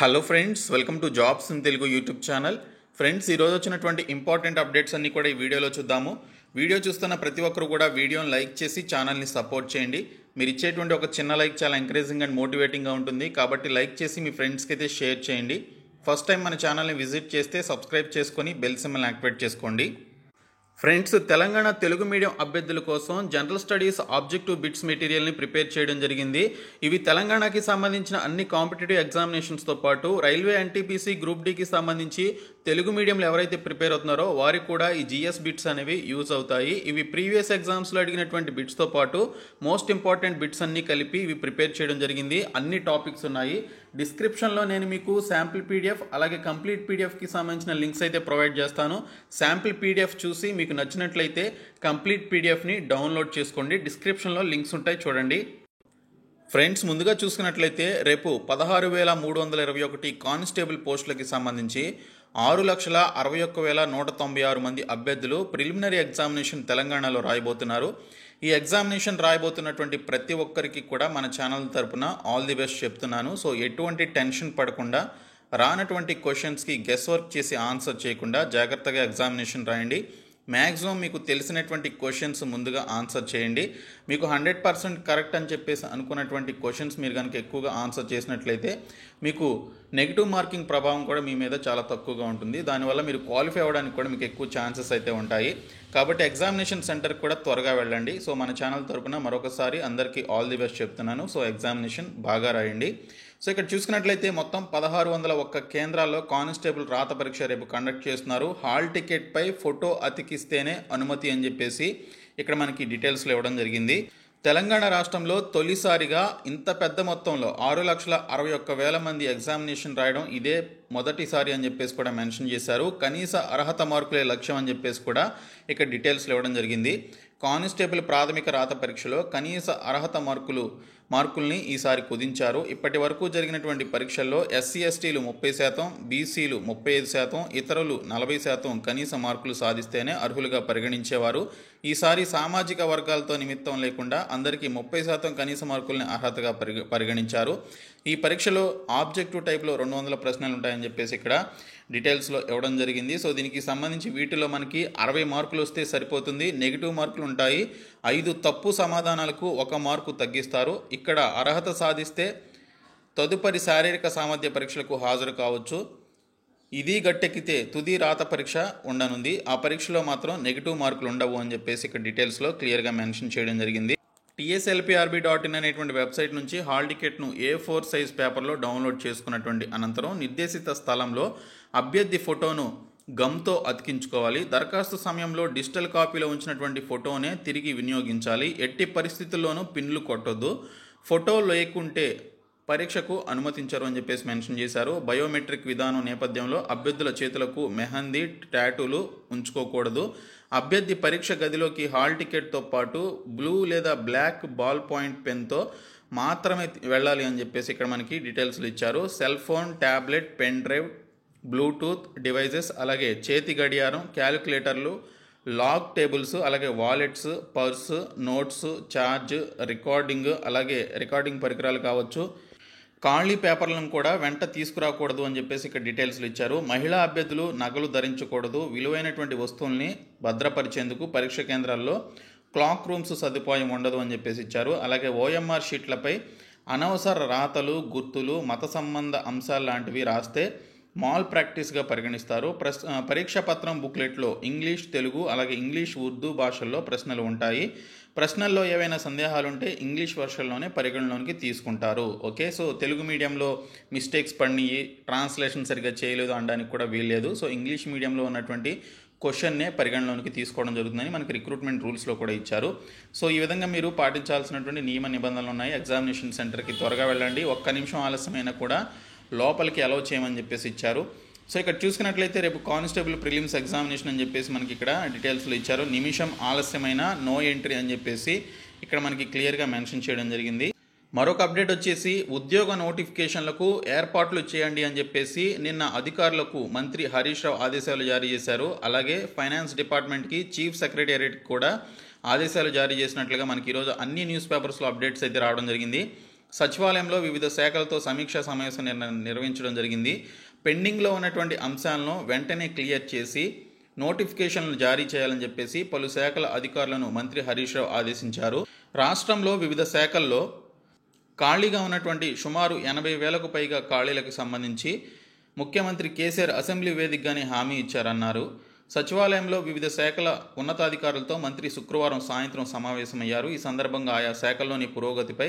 Hello friends, welcome to jobs in Telugu YouTube channel. Friends, ఈరోజు వచ్చినటువంటి important updates అన్నీ కూడా ఈ వీడియోలో చూద్దాము. వీడియో చూస్తున్న ప్రతి ఒక్కరు కూడా వీడియోని లైక్ చేసి ఛానల్ని సపోర్ట్ చేయండి. మీరు ఇచ్చేటువంటి ఒక చిన్న లైక్ చాలా ఎంకరేజింగ్ అండ్ మోటివేటింగ్గా ఉంటుంది, కాబట్టి లైక్ చేసి మీ ఫ్రెండ్స్కి అయితే షేర్ చేయండి. ఫస్ట్ టైం మన ఛానల్ని విజిట్ చేస్తే సబ్స్క్రైబ్ చేసుకొని బెల్ సింబల్ని యాక్టివేట్ చేసుకోండి. ఫ్రెండ్స్, తెలంగాణ తెలుగు మీడియం అభ్యర్థుల కోసం జనరల్ స్టడీస్ ఆబ్జెక్టివ్ బిట్స్ మెటీరియల్ని ప్రిపేర్ చేయడం జరిగింది. ఇవి తెలంగాణకి సంబంధించిన అన్ని కాంపిటేటివ్ ఎగ్జామినేషన్స్తో పాటు రైల్వే ఎన్టీపీసీ గ్రూప్ డీకి సంబంధించి తెలుగు మీడియంలో ఎవరైతే ప్రిపేర్ అవుతున్నారో వారికి కూడా ఈ జిఎస్ బిట్స్ అనేవి యూజ్ అవుతాయి. ఇవి ప్రీవియస్ ఎగ్జామ్స్లో అడిగినటువంటి బిట్స్తో పాటు మోస్ట్ ఇంపార్టెంట్ బిట్స్ అన్ని కలిపి ఇవి ప్రిపేర్ చేయడం జరిగింది. అన్ని టాపిక్స్ ఉన్నాయి. డిస్క్రిప్షన్లో నేను మీకు శాంపిల్ పీడిఎఫ్ అలాగే కంప్లీట్ పీడిఎఫ్కి సంబంధించిన లింక్స్ అయితే ప్రొవైడ్ చేస్తాను. శాంపిల్ పీడిఎఫ్ చూసి మీకు నచ్చినట్లయితే కంప్లీట్ పీడిఎఫ్ని డౌన్లోడ్ చేసుకోండి. డిస్క్రిప్షన్లో లింక్స్ ఉంటాయి, చూడండి. ఫ్రెండ్స్, ముందుగా చూసుకున్నట్లయితే రేపు 16,321 కానిస్టేబుల్ పోస్టులకి సంబంధించి 6,61,196 మంది అభ్యర్థులు ప్రిలిమినరీ ఎగ్జామినేషన్ తెలంగాణలో రాయబోతున్నారు. ఈ ఎగ్జామినేషన్ రాయబోతున్నటువంటి ప్రతి ఒక్కరికి కూడా మన ఛానల్ తరపున ఆల్ ది బెస్ట్ చెప్తున్నాను. సో ఎటువంటి టెన్షన్ పడకుండా, రానటువంటి క్వశ్చన్స్కి గెస్ వర్క్ చేసి ఆన్సర్ చేయకుండా జాగ్రత్తగా ఎగ్జామినేషన్ రాయండి. మ్యాక్సిమం మీకు తెలిసినటువంటి క్వశ్చన్స్ ముందుగా ఆన్సర్ చేయండి. మీకు 100% కరెక్ట్ అని చెప్పేసి అనుకున్నటువంటి క్వశ్చన్స్ మీరు కనుక ఎక్కువగా ఆన్సర్ చేసినట్లయితే మీకు నెగిటివ్ మార్కింగ్ ప్రభావం కూడా మీ మీద చాలా తక్కువగా ఉంటుంది. దానివల్ల మీరు క్వాలిఫై అవ్వడానికి కూడా మీకు ఎక్కువ ఛాన్సెస్ అయితే ఉంటాయి. కాబట్టి ఎగ్జామినేషన్ సెంటర్కి కూడా త్వరగా వెళ్ళండి. సో మన ఛానల్ తరపున మరొకసారి అందరికీ ఆల్ ది బెస్ట్ చెప్తున్నాను. సో ఎగ్జామినేషన్ బాగా రాయండి. సో ఇక్కడ చూసుకున్నట్లయితే మొత్తం 1601 కేంద్రాల్లో కానిస్టేబుల్ రాత పరీక్ష రేపు కండక్ట్ చేస్తున్నారు. హాల్ టికెట్పై ఫోటో అతికిస్తేనే అనుమతి అని చెప్పేసి ఇక్కడ మనకి డీటెయిల్స్లో ఇవ్వడం జరిగింది. తెలంగాణ రాష్ట్రంలో తొలిసారిగా ఇంత పెద్ద మొత్తంలో 6,61,000 మంది ఎగ్జామినేషన్ రాయడం ఇదే మొదటిసారి అని చెప్పేసి కూడా మెన్షన్ చేశారు. కనీస అర్హత మార్కులే లక్ష్యం అని చెప్పేసి కూడా ఇక్కడ డీటెయిల్స్లో ఇవ్వడం జరిగింది. కానిస్టేబుల్ ప్రాథమిక రాత పరీక్షలో కనీస అర్హత మార్కుల్ని ఈసారి కుదించారు. ఇప్పటి వరకు జరిగినటువంటి పరీక్షల్లో ఎస్సీ ఎస్టీలు 30%, బీసీలు 35%, ఇతరులు 40% కనీస మార్కులు సాధిస్తేనే అర్హులుగా పరిగణించేవారు. ఈసారి సామాజిక వర్గాలతో నిమిత్తం లేకుండా అందరికీ 30% కనీస మార్కుల్ని అర్హతగా పరిగణించారు. ఈ పరీక్షలో ఆబ్జెక్టివ్ టైప్లో 200 ప్రశ్నలు ఉంటాయని చెప్పేసి ఇక్కడ డీటెయిల్స్లో ఇవ్వడం జరిగింది. సో దీనికి సంబంధించి వీటిలో మనకి 60 మార్కులు వస్తే సరిపోతుంది. నెగిటివ్ మార్కులు ఉంటాయి. 5 తప్పు సమాధానాలకు 1 మార్కు తగ్గిస్తారు. ఇక్కడ అర్హత సాధిస్తే తదుపరి శారీరక సామర్థ్య పరీక్షలకు హాజరు కావచ్చు. ఇది గట్టెక్కితే తుది రాత పరీక్ష ఉండనుంది. ఆ పరీక్షలో మాత్రం నెగిటివ్ మార్కులు ఉండవు అని చెప్పేసి ఇక్కడ డీటెయిల్స్లో క్లియర్గా మెన్షన్ చేయడం జరిగింది. tslprb.in అనేటువంటి వెబ్సైట్ నుంచి హాల్ టికెట్ను A4 సైజ్ పేపర్లో డౌన్లోడ్ చేసుకున్నటువంటి అనంతరం నిర్దేశిత స్థలంలో అభ్యర్థి ఫోటోను గమ్తో అతికించుకోవాలి. దరఖాస్తు సమయంలో డిజిటల్ కాపీలో ఉంచినటువంటి ఫోటోనే తిరిగి వినియోగించాలి. ఎట్టి పరిస్థితుల్లోనూ పిన్లు కొట్టొద్దు. ఫోటో లేకుంటే పరీక్షకు అనుమతించరు అని చెప్పేసి మెన్షన్ చేశారు. బయోమెట్రిక్ విధానం నేపథ్యంలో అభ్యర్థుల చేతులకు మెహందీ, టాటూలు ఉంచుకోకూడదు. అభ్యర్థి పరీక్ష గదిలోకి హాల్ టికెట్తో పాటు బ్లూ లేదా బ్లాక్ బాల్ పాయింట్ పెన్తో మాత్రమే వెళ్ళాలి అని చెప్పేసి ఇక్కడ మనకి డీటెయిల్స్లు ఇచ్చారు. Cell phone, tablet, pen drive, Bluetooth devices, అలాగే చేతి గడియారం, క్యాలిక్యులేటర్లు, లాగ్ టేబుల్స్, అలాగే wallets, purse, notes, charge, recording పరికరాలు కావచ్చు. ఖాళీ పేపర్లను కూడా వెంట తీసుకురాకూడదు అని చెప్పేసి ఇక్కడ డీటెయిల్స్లు ఇచ్చారు. మహిళా అభ్యర్థులు నగలు ధరించకూడదు. విలువైనటువంటి వస్తువుల్ని భద్రపరిచేందుకు పరీక్ష కేంద్రాల్లో క్లాక్ రూమ్స్ సదుపాయం ఉండదు అని చెప్పేసి ఇచ్చారు. అలాగే OMR షీట్లపై అనవసర రాతలు, గుర్తులు, మత సంబంధ అంశాలు లాంటివి రాస్తే మాల్ ప్రాక్టీస్గా పరిగణిస్తారు. పరీక్ష పత్రం బుక్లెట్లో ఇంగ్లీష్, తెలుగు, అలాగే ఇంగ్లీష్, ఉర్దూ భాషల్లో ప్రశ్నలు ఉంటాయి. ప్రశ్నల్లో ఏవైనా సందేహాలుంటే ఇంగ్లీష్ వర్షన్లోనే పరిగణలోనికి తీసుకుంటారు. ఓకే, సో తెలుగు మీడియంలో మిస్టేక్స్ పడినాయి, ట్రాన్స్లేషన్ సరిగ్గా చేయలేదు అనడానికి కూడా వీల్లేదు. సో ఇంగ్లీష్ మీడియంలో ఉన్నటువంటి క్వశ్చన్నే పరిగణలోనికి తీసుకోవడం జరుగుతుందని మనకి రిక్రూట్మెంట్ రూల్స్లో కూడా ఇచ్చారు. సో ఈ విధంగా మీరు పాటించాల్సినటువంటి నియమ నిబంధనలు ఉన్నాయి. ఎగ్జామినేషన్ సెంటర్కి త్వరగా వెళ్ళండి. 1 నిమిషం ఆలస్యమైనా కూడా లోపలికి అలౌ చేయమని చెప్పేసి ఇచ్చారు. సో ఇక్కడ చూసుకున్నట్లయితే రేపు కానిస్టేబుల్ ప్రిలిమ్స్ ఎగ్జామినేషన్ అని చెప్పేసి మనకి ఇక్కడ డీటెయిల్స్లో ఇచ్చారు. నిమిషం ఆలస్యమైన నో ఎంట్రీ అని చెప్పేసి ఇక్కడ మనకి క్లియర్గా మెన్షన్ చేయడం జరిగింది. మరొక అప్డేట్ వచ్చేసి ఉద్యోగ నోటిఫికేషన్లకు ఏర్పాట్లు చేయండి అని చెప్పేసి నిన్న అధికారులకు మంత్రి హరీష్ రావు ఆదేశాలు జారీ చేశారు. అలాగే ఫైనాన్స్ డిపార్ట్మెంట్కి, చీఫ్ సెక్రటేరియట్కి కూడా ఆదేశాలు జారీ చేసినట్లుగా మనకి ఈరోజు అన్ని న్యూస్ పేపర్స్లో అప్డేట్స్ అయితే రావడం జరిగింది. సచివాలయంలో వివిధ శాఖలతో సమీక్షా సమావేశం నిర్వహించడం జరిగింది. పెండింగ్లో ఉన్నటువంటి అంశాలను వెంటనే క్లియర్ చేసి నోటిఫికేషన్లు జారీ చేయాలని చెప్పేసి పలు శాఖల అధికారులను మంత్రి హరీష్ రావు ఆదేశించారు. రాష్ట్రంలో వివిధ శాఖల్లో ఖాళీగా ఉన్నటువంటి సుమారు 80,000కు పైగా ఖాళీలకు సంబంధించి ముఖ్యమంత్రి కేసీఆర్ అసెంబ్లీ వేదికగానే హామీ ఇచ్చారన్నారు. సచివాలయంలో వివిధ శాఖల ఉన్నతాధికారులతో మంత్రి శుక్రవారం సాయంత్రం సమావేశమయ్యారు. ఈ సందర్భంగా ఆయా శాఖల్లోని పురోగతిపై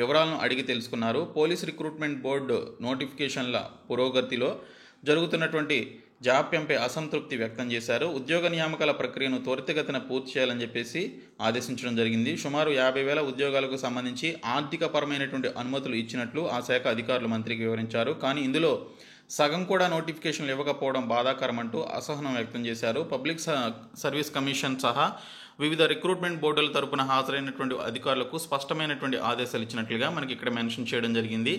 వివరాలను అడిగి తెలుసుకున్నారు. పోలీస్ రిక్రూట్మెంట్ బోర్డు నోటిఫికేషన్ల పురోగతిలో జరుగుతున్నటువంటి జాప్యంపై అసంతృప్తి వ్యక్తం చేశారు. ఉద్యోగ నియామకాల ప్రక్రియను త్వరితగతిన పూర్తి చేయాలని చెప్పేసి ఆదేశించడం జరిగింది. సుమారు 50,000 ఉద్యోగాలకు సంబంధించి ఆర్థికపరమైనటువంటి అనుమతులు ఇచ్చినట్లు ఆ శాఖ అధికారులు మంత్రికి వివరించారు. కానీ ఇందులో సగం కూడా నోటిఫికేషన్లు ఇవ్వకపోవడం బాధాకరమంటూ అసహనం వ్యక్తం చేశారు. పబ్లిక్ సర్వీస్ కమిషన్ సహా వివిధ రిక్రూట్మెంట్ బోర్డుల తరపున హాజరైనటువంటి అధికారులకు స్పష్టమైనటువంటి ఆదేశాలు ఇచ్చినట్లుగా మనకి ఇక్కడ మెన్షన్ చేయడం జరిగింది.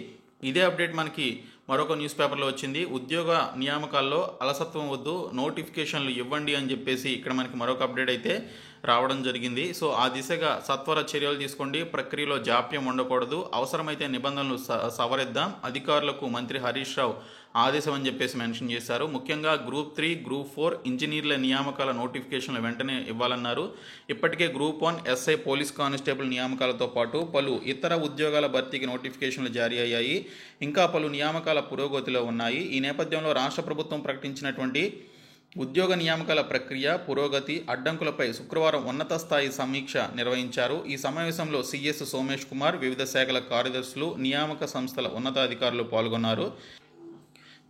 ఇదే అప్డేట్ మనకి మరొక న్యూస్ పేపర్లో వచ్చింది. ఉద్యోగ నియామకాల్లో అలసత్వం వద్దు, నోటిఫికేషన్లు ఇవ్వండి అని చెప్పేసి ఇక్కడ మనకి మరొక అప్డేట్ అయితే రావడం జరిగింది. సో ఆ దిశగా సత్వర చర్యలు తీసుకోండి, ప్రక్రియలో జాప్యం ఉండకూడదు, అవసరమైతే నిబంధనలు సవరిద్దాం, అధికారులకు మంత్రి హరీష్ రావు ఆదేశం అని చెప్పేసి మెన్షన్ చేశారు. ముఖ్యంగా గ్రూప్ 3, గ్రూప్ 4 ఇంజనీర్ల నియామకాల నోటిఫికేషన్లు వెంటనే ఇవ్వాలన్నారు. ఇప్పటికే గ్రూప్ 1 ఎస్ఐ పోలీస్ కానిస్టేబుల్ నియామకాలతో పాటు పలు ఇతర ఉద్యోగాల భర్తీకి నోటిఫికేషన్లు జారీ అయ్యాయి. ఇంకా పలు నియామకాల పురోగతిలో ఉన్నాయి. ఈ నేపథ్యంలో రాష్ట్ర ప్రభుత్వం ప్రకటించినటువంటి ఉద్యోగ నియామకాల ప్రక్రియ పురోగతి అడ్డంకులపై శుక్రవారం ఉన్నత స్థాయి సమీక్ష నిర్వహించారు. ఈ సమావేశంలో సిఎస్ సోమేష్ కుమార్, వివిధ శాఖల కార్యదర్శులు, నియామక సంస్థల ఉన్నతాధికారులు పాల్గొన్నారు.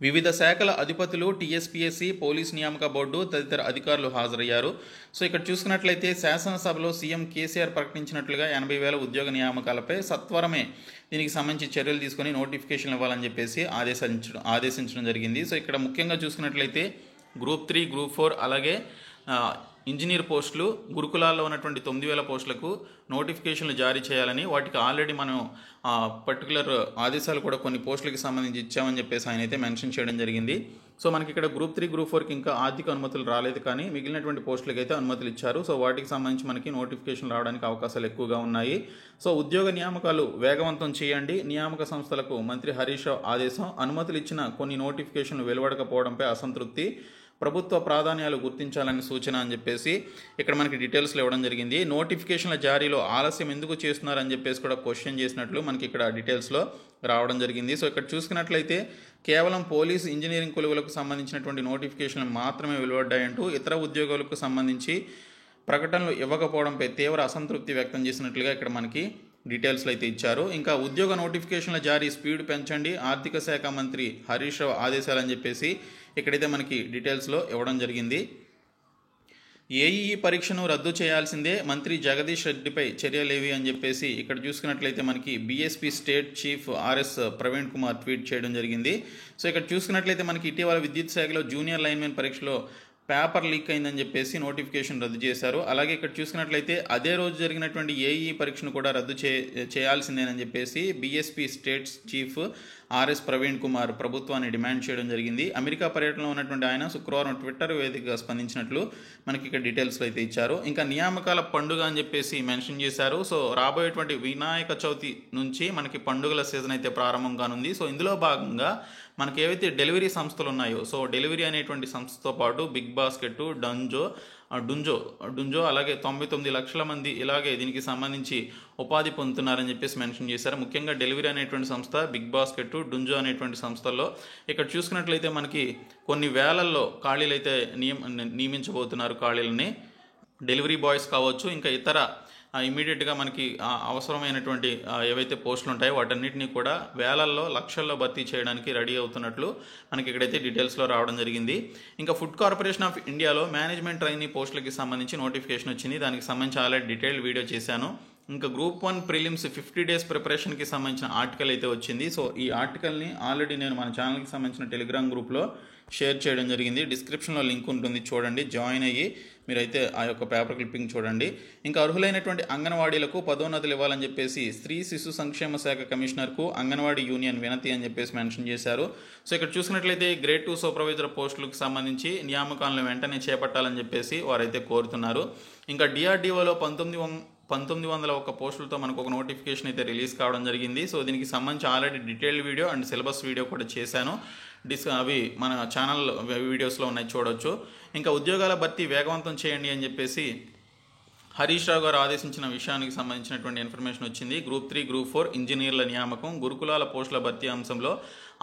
వివిధ శాఖల అధిపతులు, టీఎస్పీఎస్సీ, పోలీస్ నియామక బోర్డు తదితర అధికారులు హాజరయ్యారు. సో ఇక్కడ చూసుకున్నట్లయితే శాసనసభలో సీఎం కేసీఆర్ ప్రకటించినట్లుగా 80,000 ఉద్యోగ నియామకాలపై సత్వరమే దీనికి సంబంధించి చర్యలు తీసుకొని నోటిఫికేషన్లు ఇవ్వాలని చెప్పేసి ఆదేశించడం జరిగింది. సో ఇక్కడ ముఖ్యంగా చూసుకున్నట్లయితే గ్రూప్ 3, గ్రూప్ 4 అలాగే ఇంజనీర్ పోస్టులు, గురుకులాల్లో ఉన్నటువంటి 9,000 పోస్టులకు నోటిఫికేషన్లు జారీ చేయాలని, వాటికి ఆల్రెడీ మనం పర్టికులర్ ఆదేశాలు కూడా కొన్ని పోస్టులకి సంబంధించి ఇచ్చామని చెప్పేసి ఆయన అయితే మెన్షన్ చేయడం జరిగింది. సో మనకి ఇక్కడ గ్రూప్ 3, గ్రూప్ 4కి ఇంకా ఆర్థిక అనుమతులు రాలేదు, కానీ మిగిలినటువంటి పోస్టులకి అయితే అనుమతులు ఇచ్చారు. సో వాటికి సంబంధించి మనకి నోటిఫికేషన్ రావడానికి అవకాశాలు ఎక్కువగా ఉన్నాయి. సో ఉద్యోగ నియామకాలు వేగవంతం చేయండి, నియామక సంస్థలకు మంత్రి హరీష్ రావు ఆదేశం. అనుమతులు ఇచ్చిన కొన్ని నోటిఫికేషన్లు వెలువడకపోవడంపై అసంతృప్తి, ప్రభుత్వ ప్రాధాన్యాలు గుర్తించాలని సూచన అని చెప్పేసి ఇక్కడ మనకి డీటెయిల్స్లో ఇవ్వడం జరిగింది. నోటిఫికేషన్ల జారీలో ఆలస్యం ఎందుకు చేస్తున్నారని చెప్పేసి కూడా క్వశ్చన్ చేసినట్లు మనకి ఇక్కడ డీటెయిల్స్లో రావడం జరిగింది. సో ఇక్కడ చూసుకున్నట్లయితే కేవలం పోలీసు, ఇంజనీరింగ్ కొలువులకు సంబంధించినటువంటి నోటిఫికేషన్లు మాత్రమే వెలువడ్డాయంటూ ఇతర ఉద్యోగాలకు సంబంధించి ప్రకటనలు ఇవ్వకపోవడంపై తీవ్ర అసంతృప్తి వ్యక్తం చేసినట్లుగా ఇక్కడ మనకి డీటెయిల్స్లో అయితే ఇచ్చారు. ఇంకా ఉద్యోగ నోటిఫికేషన్ల జారీ స్పీడ్ పెంచండి, ఆర్థిక శాఖ మంత్రి హరీష్ రావు ఆదేశాలని చెప్పేసి ఇక్కడైతే మనకి డీటెయిల్స్లో ఇవ్వడం జరిగింది. ఏఈఈ పరీక్షను రద్దు చేయాల్సిందే, మంత్రి జగదీష్ రెడ్డిపై చర్యలేవి అని చెప్పేసి ఇక్కడ చూసుకున్నట్లయితే మనకి BSP state chief RS Praveen Kumar tweet చేయడం జరిగింది. సో ఇక్కడ చూసుకున్నట్లయితే మనకి ఇటీవల విద్యుత్ శాఖలో జూనియర్ లైన్మెన్ పరీక్షలో పేపర్ లీక్ అయిందని చెప్పేసి నోటిఫికేషన్ రద్దు చేశారు. అలాగే ఇక్కడ చూసుకున్నట్లయితే అదే రోజు జరిగినటువంటి ఏఈ పరీక్షను కూడా రద్దు చేయాల్సిందేనని చెప్పేసి BSP state chief RS Praveen Kumar ప్రభుత్వాన్ని డిమాండ్ చేయడం జరిగింది. అమెరికా పర్యటనలో ఉన్నటువంటి ఆయన శుక్రవారం ట్విట్టర్ వేదికగా స్పందించినట్లు మనకి ఇక్కడ డీటెయిల్స్లో అయితే ఇచ్చారు. ఇంకా నియామకాల పండుగ అని చెప్పేసి మెన్షన్ చేశారు. సో రాబోయేటువంటి వినాయక చవితి నుంచి మనకి పండుగల సీజన్ అయితే ప్రారంభం కానుంది. సో ఇందులో భాగంగా మనకి ఏవైతే డెలివరీ సంస్థలు ఉన్నాయో, సో డెలివరీ అనేటువంటి సంస్థతో పాటు బిగ్ బాస్కెట్, డుంజో అలాగే 99 లక్షల మంది ఇలాగే దీనికి సంబంధించి ఉపాధి పొందుతున్నారని చెప్పేసి మెన్షన్ చేశారు. ముఖ్యంగా డెలివరీ అనేటువంటి సంస్థ, బిగ్ బాస్కెట్, డుంజో అనేటువంటి సంస్థల్లో ఇక్కడ చూసుకున్నట్లయితే మనకి కొన్ని వేలల్లో ఖాళీలు అయితే నియమించబోతున్నారు. ఖాళీలని డెలివరీ బాయ్స్ కావచ్చు, ఇంకా ఇతర ఇమీడియట్గా మనకి అవసరమైనటువంటి ఏవైతే పోస్టులు ఉంటాయో వాటన్నిటినీ కూడా వేలల్లో, లక్షల్లో భర్తీ చేయడానికి రెడీ అవుతున్నట్లు మనకి ఇక్కడైతే డీటెయిల్స్లో రావడం జరిగింది. ఇంకా ఫుడ్ కార్పొరేషన్ ఆఫ్ ఇండియాలో మేనేజ్మెంట్ ట్రైనీ పోస్టులకి సంబంధించి నోటిఫికేషన్ వచ్చింది. దానికి సంబంధించి ఆల్రెడీ డీటెయిల్డ్ వీడియో చేశాను. ఇంకా గ్రూప్ 1 ప్రిలిమ్స్ 50 డేస్ ప్రిపరేషన్కి సంబంధించిన ఆర్టికల్ అయితే వచ్చింది. సో ఈ ఆర్టికల్ని ఆల్రెడీ నేను మన ఛానల్కి సంబంధించిన టెలిగ్రామ్ గ్రూప్లో షేర్ చేయడం జరిగింది. డిస్క్రిప్షన్లో లింక్ ఉంటుంది, చూడండి, జాయిన్ అయ్యి మీరైతే ఆ యొక్క పేపర్ క్లిప్పింగ్ చూడండి. ఇంకా అర్హులైనటువంటి అంగన్వాడీలకు పదోన్నతులు ఇవ్వాలని చెప్పేసి స్త్రీ శిశు సంక్షేమ శాఖ కమిషనర్కు అంగన్వాడీ యూనియన్ వినతి అని చెప్పేసి మెన్షన్ చేశారు. సో ఇక్కడ చూసినట్లయితే గ్రేడ్ 2 సూపర్వైజర్ పోస్టులకు సంబంధించి నియామకాలను వెంటనే చేపట్టాలని చెప్పేసి వారైతే కోరుతున్నారు. ఇంకా డిఆర్డీఓలో 1901 పోస్టులతో మనకు ఒక నోటిఫికేషన్ అయితే రిలీజ్ కావడం జరిగింది. సో దీనికి సంబంధించి already detailed video and syllabus video కూడా చేశాను. అవి మన ఛానల్ వీడియోస్లో ఉన్నాయి, చూడొచ్చు. ఇంకా ఉద్యోగాల భర్తీ వేగవంతం చేయండి అని చెప్పేసి హరీష్ రావు గారు ఆదేశించిన విషయానికి సంబంధించినటువంటి ఇన్ఫర్మేషన్ వచ్చింది. గ్రూప్ 3, గ్రూప్ 4 ఇంజనీర్ల నియామకం, గురుకులాల పోస్టుల భర్తీ అంశంలో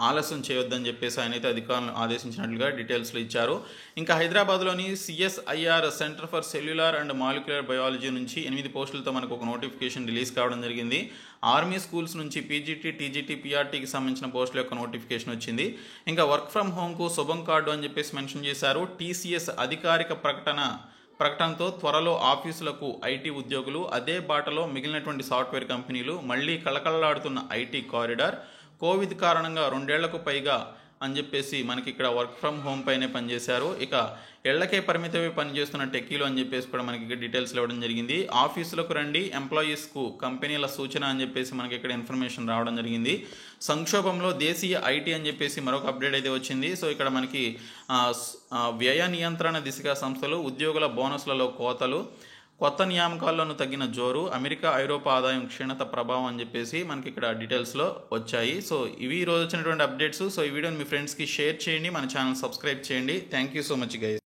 ఆలస్యం చేయొద్దని చెప్పేసి ఆయన అయితే అధికారులను ఆదేశించినట్లుగా డీటెయిల్స్లో ఇచ్చారు. ఇంకా హైదరాబాద్లోని CSIR centre for cellular and molecular biology నుంచి 8 పోస్టులతో మనకు ఒక నోటిఫికేషన్ రిలీజ్ కావడం జరిగింది. ఆర్మీ స్కూల్స్ నుంచి PGT, TGT, PRTకి సంబంధించిన పోస్టుల యొక్క నోటిఫికేషన్ వచ్చింది. ఇంకా వర్క్ ఫ్రమ్ హోమ్కు శుభం కార్డు అని చెప్పేసి మెన్షన్ చేశారు. TCS అధికారిక ప్రకటనతో త్వరలో ఆఫీసులకు IT ఉద్యోగులు, అదే బాటలో మిగిలినటువంటి సాఫ్ట్వేర్ కంపెనీలు. మళ్ళీ కళకళలాడుతున్న IT కారిడార్. కోవిడ్ కారణంగా 2 ఏళ్లకు పైగా అని చెప్పేసి మనకి ఇక్కడ వర్క్ ఫ్రమ్ హోమ్ పైనే పనిచేశారు. ఇక ఇళ్లకే పరిమితమై పనిచేస్తున్న టెక్కీలు అని చెప్పేసి కూడా మనకి ఇక్కడ డీటెయిల్స్ ఇవ్వడం జరిగింది. ఆఫీసులకు రండి, ఎంప్లాయీస్కు కంపెనీల సూచన అని చెప్పేసి మనకి ఇక్కడ ఇన్ఫర్మేషన్ రావడం జరిగింది. సంక్షోభంలో దేశీయ IT అని చెప్పేసి మరొక అప్డేట్ అయితే వచ్చింది. సో ఇక్కడ మనకి వ్యయ నియంత్రణ దిశగా సంస్థలు, ఉద్యోగుల బోనస్లలో కోతలు, కొత్త నియామకాల్లోనూ తగ్గిన జోరు, అమెరికా ఐరోపా ఆదాయం క్షీణత ప్రభావం అని చెప్పేసి మనకి ఇక్కడ డీటెయిల్స్లో వచ్చాయి. సో ఇవి ఈరోజు వచ్చినటువంటి అప్డేట్స్. సో ఈ వీడియోని మీ ఫ్రెండ్స్కి షేర్ చేయండి, మన ఛానల్ సబ్స్క్రైబ్ చేయండి. Thank you so much guys.